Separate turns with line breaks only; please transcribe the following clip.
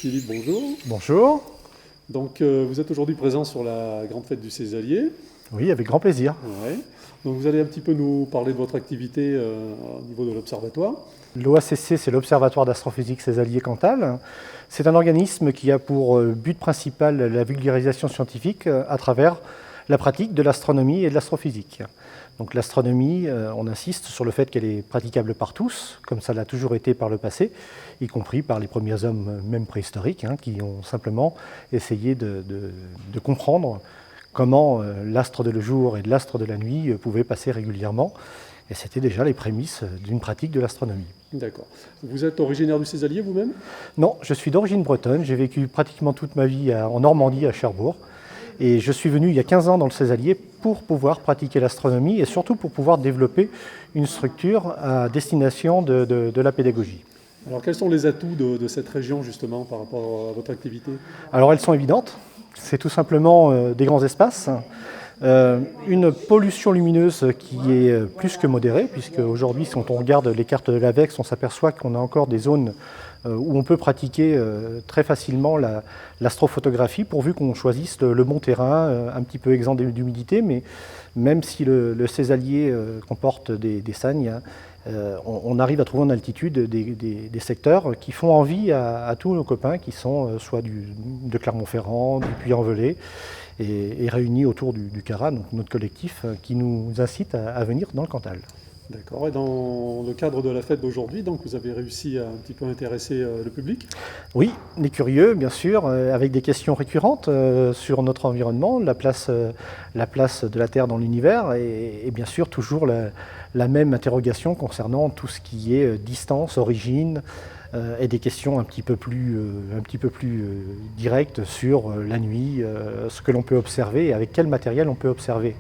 Philippe, bonjour.
Bonjour.
Donc, vous êtes aujourd'hui présent sur la grande fête du Césalier.
Oui, avec grand plaisir.
Ouais. Donc, vous allez un petit peu nous parler de votre activité au niveau de l'Observatoire.
L'OACC, c'est l'Observatoire d'astrophysique Césalier-Cantal. C'est un organisme qui a pour but principal la vulgarisation scientifique à travers la pratique de l'astronomie et de l'astrophysique. Donc l'astronomie, on insiste sur le fait qu'elle est praticable par tous, comme ça l'a toujours été par le passé, y compris par les premiers hommes, même préhistoriques, qui ont simplement essayé de comprendre comment l'astre de le jour et l'astre de la nuit pouvaient passer régulièrement. Et c'était déjà les prémices d'une pratique de l'astronomie.
D'accord. Vous êtes originaire du Césalier vous-même?
Non, je suis d'origine bretonne. J'ai vécu pratiquement toute ma vie en Normandie, à Cherbourg. Et je suis venu il y a 15 ans dans le Césalier pour pouvoir pratiquer l'astronomie et surtout pour pouvoir développer une structure à destination de la pédagogie.
Alors, quels sont les atouts de cette région, justement, par rapport à votre activité?
Alors, elles sont évidentes. C'est tout simplement des grands espaces, une pollution lumineuse qui est plus que modérée, puisque aujourd'hui, si on regarde les cartes de l'AVEX, on s'aperçoit qu'on a encore des zones où on peut pratiquer très facilement l'astrophotographie, pourvu qu'on choisisse le bon terrain, un petit peu exempt d'humidité, mais même si le Césalier comporte des sagnes, on arrive à trouver en altitude des secteurs qui font envie à tous nos copains qui sont soit de Clermont-Ferrand, du Puy-en-Velay, et réunis autour du CARA, donc notre collectif, qui nous incite à venir dans le Cantal.
D'accord. Et dans le cadre de la fête d'aujourd'hui, donc vous avez réussi à un petit peu intéresser le public?
Oui, les curieux, bien sûr, avec des questions récurrentes sur notre environnement, la place de la Terre dans l'univers, et bien sûr toujours la même interrogation concernant tout ce qui est distance, origine, et des questions un petit peu plus directes sur la nuit, ce que l'on peut observer et avec quel matériel on peut observer.